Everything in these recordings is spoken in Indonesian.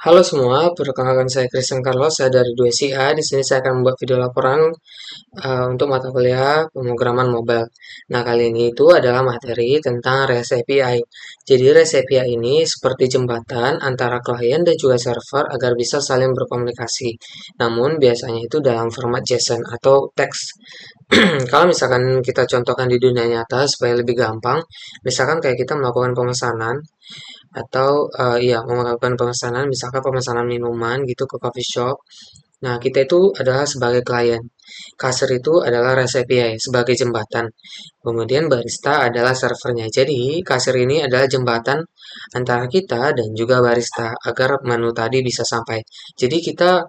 Halo semua, perkenalkan saya Christian Carlos, saya dari 2SIA. Di sini saya akan membuat video laporan untuk mata kuliah pemrograman mobile. Nah, kali ini itu adalah materi tentang REST API. Jadi REST API ini seperti jembatan antara klien dan juga server agar bisa saling berkomunikasi. Namun biasanya itu dalam format JSON atau teks. Kalau misalkan kita contohkan di dunia nyata supaya lebih gampang, misalkan kayak kita melakukan pemesanan atau ya mau melakukan pemesanan, misalkan pemesanan minuman gitu ke coffee shop. Nah, kita itu adalah sebagai klien. Kasir itu adalah REST API sebagai jembatan. Kemudian barista adalah servernya. Jadi, kasir ini adalah jembatan antara kita dan juga barista agar menu tadi bisa sampai. Jadi, kita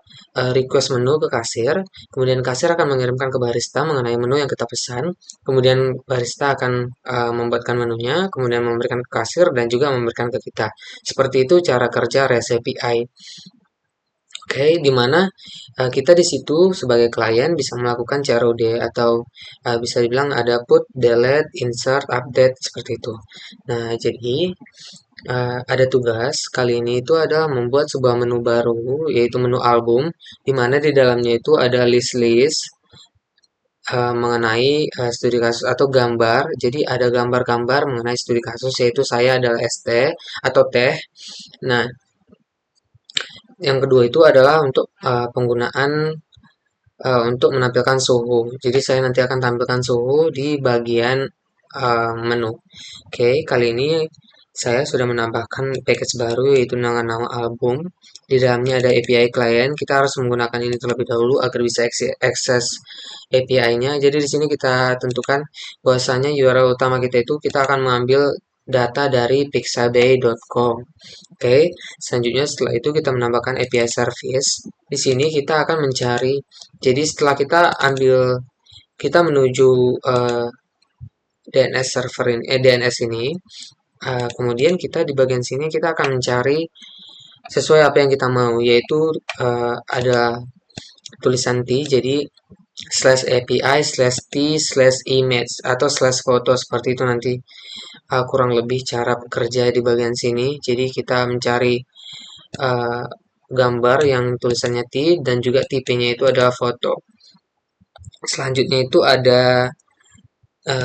request menu ke kasir, kemudian kasir akan mengirimkan ke barista mengenai menu yang kita pesan, kemudian barista akan membuatkan menunya, kemudian memberikan ke kasir dan juga memberikan ke kita. Seperti itu cara kerja REST API. Oke, di mana kita di situ sebagai klien bisa melakukan CROD atau bisa dibilang ada put, delete, insert, update seperti itu. Nah, jadi ada tugas kali ini itu adalah membuat sebuah menu baru yaitu menu album di mana di dalamnya itu ada list-list mengenai studi kasus atau gambar. Jadi ada gambar-gambar mengenai studi kasus yaitu saya adalah ST atau teh. Nah, yang kedua itu adalah untuk penggunaan untuk menampilkan suhu. Jadi saya nanti akan tampilkan suhu di bagian menu. Oke, kali ini saya sudah menambahkan package baru yaitu dengan nama album. Di dalamnya ada API client. Kita harus menggunakan ini terlebih dahulu agar bisa akses API-nya. Jadi di sini kita tentukan bahwasanya URL utama kita itu kita akan mengambil data dari pixabay.com. Oke, selanjutnya setelah itu kita menambahkan API service. Di sini kita akan mencari. Jadi setelah kita kita menuju DNS server ini, DNS ini, kemudian kita di bagian sini kita akan mencari sesuai apa yang kita mau, yaitu ada tulisan T, jadi slash API slash T slash image atau slash foto seperti itu nanti kurang lebih cara bekerja di bagian sini. Jadi kita mencari uh, gambar yang tulisannya T dan juga tipenya itu adalah foto. Selanjutnya itu ada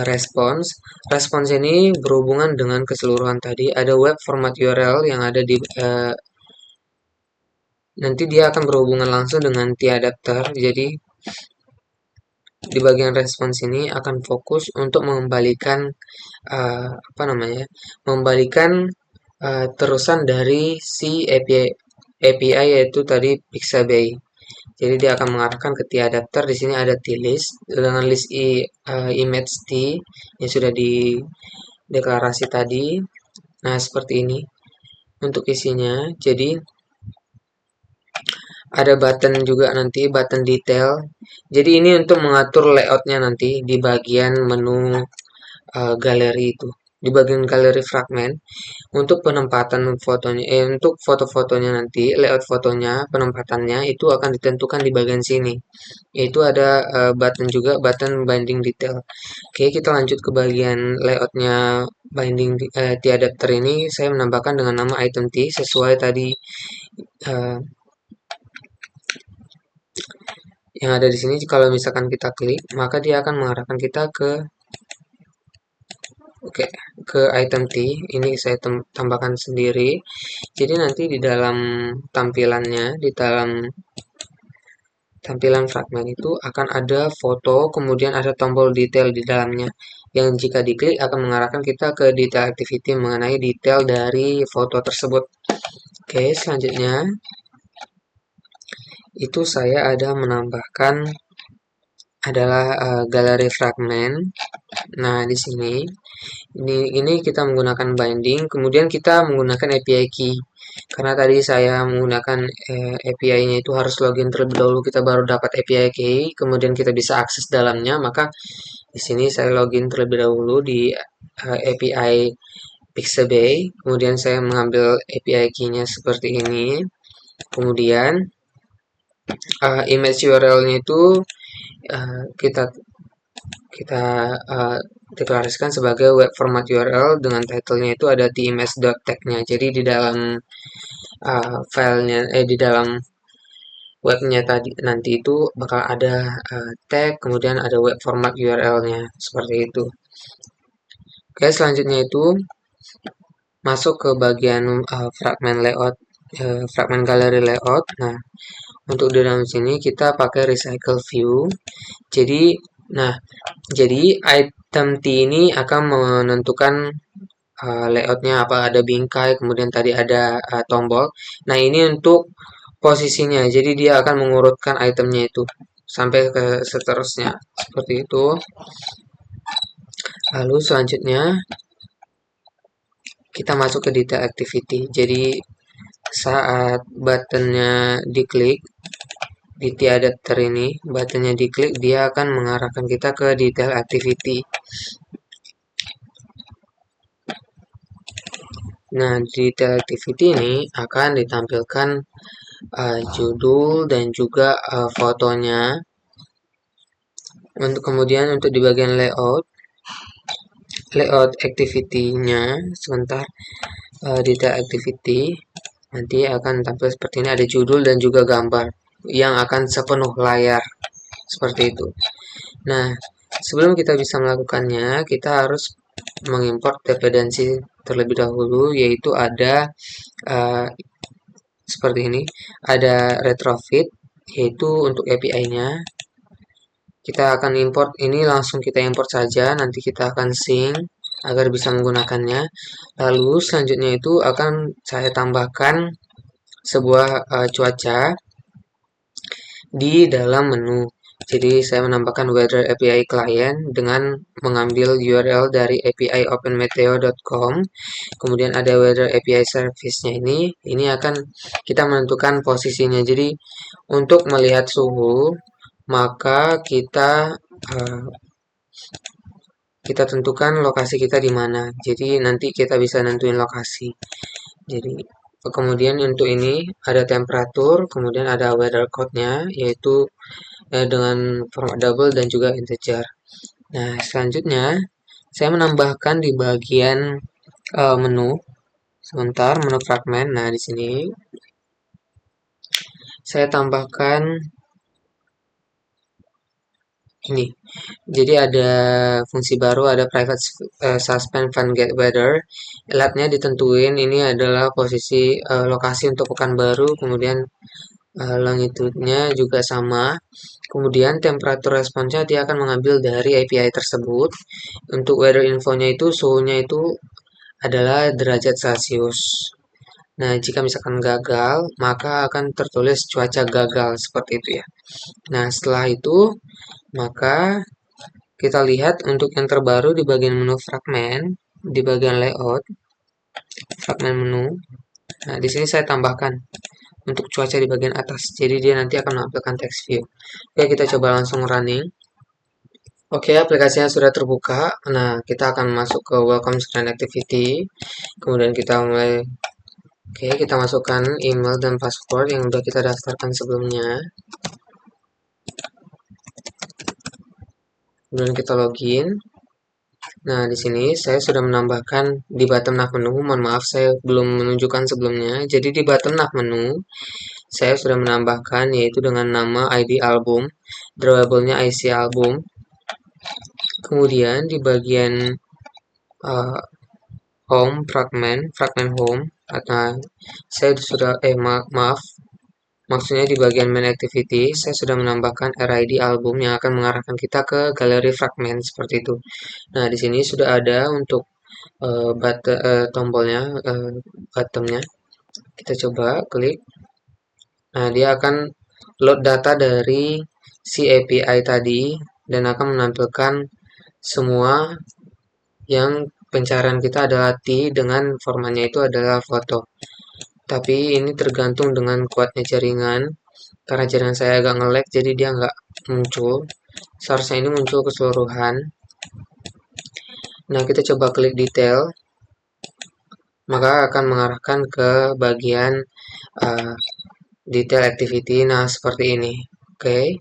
respons. Respons ini berhubungan dengan keseluruhan tadi. Ada web format URL yang ada di nanti dia akan berhubungan langsung dengan T-adapter. Jadi di bagian respons ini akan fokus untuk mengembalikan apa namanya? Mengembalikan terusan dari si API yaitu tadi Pixabay. Jadi dia akan mengarahkan ke T-adapter. Di sini ada T-list dengan list image T yang sudah di deklarasi tadi. Nah, seperti ini untuk isinya. Jadi ada button juga nanti, button detail. Jadi ini untuk mengatur layoutnya nanti di bagian menu galeri itu. Di bagian galeri fragmen, untuk penempatan fotonya, untuk foto-fotonya nanti, layout fotonya, penempatannya itu akan ditentukan di bagian sini. Yaitu ada button juga, button binding detail. Oke, kita lanjut ke bagian layoutnya binding T adapter ini. Saya menambahkan dengan nama item T sesuai tadi eh, yang ada di sini. Kalau misalkan kita klik, maka dia akan mengarahkan kita ke Oke, ke item T. Ini saya tambahkan sendiri. Jadi nanti di dalam tampilannya, di dalam tampilan fragmen itu akan ada foto, kemudian ada tombol detail di dalamnya. Yang jika diklik akan mengarahkan kita ke detail activity mengenai detail dari foto tersebut. Oke, selanjutnya itu saya ada menambahkan adalah galeri fragmen. Nah, di sini ini kita menggunakan binding, kemudian kita menggunakan API key. Karena tadi saya menggunakan API-nya itu harus login terlebih dahulu, kita baru dapat API key, kemudian kita bisa akses dalamnya. Maka di sini saya login terlebih dahulu di API Pixabay, kemudian saya mengambil API key-nya seperti ini. Kemudian image URL-nya itu kita kita deklarasikan sebagai web format URL dengan title-nya itu ada tms.tag-nya. Jadi di dalam filenya di dalam webnya tadi nanti itu bakal ada tag, kemudian ada web format URL-nya seperti itu. Oke, selanjutnya itu masuk ke bagian fragment layout, fragment gallery layout. Nah, untuk di dalam sini kita pakai recycle view. Jadi, nah, jadi item T ini akan menentukan layoutnya apa, ada bingkai, kemudian tadi ada tombol. Nah, ini untuk posisinya, jadi dia akan mengurutkan itemnya itu sampai ke seterusnya seperti itu. Lalu selanjutnya kita masuk ke detail activity. Jadi saat buttonnya diklik di adapter ini, buttonnya diklik, dia akan mengarahkan kita ke detail activity. Nah, detail activity ini akan ditampilkan judul dan juga fotonya. Untuk kemudian untuk di bagian layout activity-nya, sebentar, detail activity nanti akan tampil seperti ini, ada judul dan juga gambar yang akan sepenuh layar seperti itu. Nah, sebelum kita bisa melakukannya, kita harus mengimport dependensi terlebih dahulu, yaitu ada seperti ini, ada retrofit, yaitu untuk API-nya. Kita akan import ini, langsung kita import saja, nanti kita akan sync agar bisa menggunakannya. Lalu selanjutnya itu akan saya tambahkan sebuah cuaca di dalam menu. Jadi saya menambahkan weather API client dengan mengambil URL dari API openmeteo.com. Kemudian ada weather API service-nya ini akan kita menentukan posisinya. Jadi untuk melihat suhu, maka kita tentukan lokasi kita di mana. Jadi nanti kita bisa nentuin lokasi. Jadi kemudian untuk ini ada temperatur, kemudian ada weather code-nya, yaitu dengan format double dan juga integer. Nah, selanjutnya saya menambahkan di bagian menu. Sebentar, menu fragment. Nah, di sini saya tambahkan ini. Jadi ada fungsi baru, ada private suspend fun get weather. Latnya ditentuin, ini adalah posisi lokasi untuk Pekanbaru, kemudian longitude-nya juga sama. Kemudian temperatur responsnya dia akan mengambil dari API tersebut. Untuk weather info-nya itu suhunya itu adalah derajat Celcius. Nah, jika misalkan gagal, maka akan tertulis cuaca gagal seperti itu ya. Nah, setelah itu maka kita lihat untuk yang terbaru di bagian menu fragment, di bagian layout, fragment menu. Nah, di sini saya tambahkan untuk cuaca di bagian atas. Jadi dia nanti akan menampilkan text view. Oke, kita coba langsung running. Oke, aplikasinya sudah terbuka. Nah, kita akan masuk ke welcome screen activity. Kemudian kita mulai. Oke, kita masukkan email dan password yang sudah kita daftarkan sebelumnya. Kemudian kita login. Nah, di sini saya sudah menambahkan di bottom nav menu. Mohon maaf, saya belum menunjukkan sebelumnya. Jadi di bottom nav menu, saya sudah menambahkan yaitu dengan nama ID album, drawable-nya IC album. Kemudian di bagian home fragment home, atau saya sudah maaf, maksudnya di bagian main activity saya sudah menambahkan RID album yang akan mengarahkan kita ke galeri fragment seperti itu. Nah, di sini sudah ada untuk tombolnya, bottomnya. Kita coba klik. Nah, dia akan load data dari si API tadi dan akan menampilkan semua yang pencarian kita adalah T dengan formatnya itu adalah foto. Tapi ini tergantung dengan kuatnya jaringan. Karena jaringan saya agak nge-lag, jadi dia nggak muncul. Seharusnya ini muncul keseluruhan. Nah, kita coba klik detail. Maka akan mengarahkan ke bagian detail activity. Nah, seperti ini. Oke.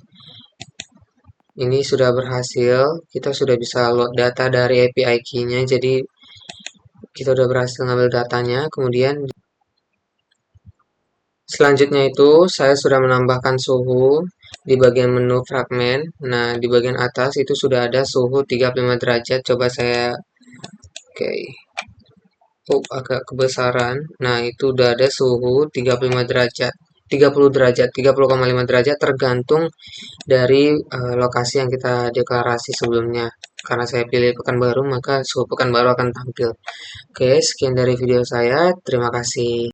Ini sudah berhasil. Kita sudah bisa load data dari API key-nya. Jadi kita sudah berhasil ngambil datanya. Kemudian Selanjutnya itu saya sudah menambahkan suhu di bagian menu fragmen. Nah, di bagian atas itu sudah ada suhu 35 derajat. Coba saya, oke, agak kebesaran. Nah, itu udah ada suhu 35 derajat. 30 derajat, 30,5 derajat tergantung dari lokasi yang kita deklarasi sebelumnya. Karena saya pilih Pekanbaru, maka suhu Pekanbaru akan tampil. Oke, sekian dari video saya. Terima kasih.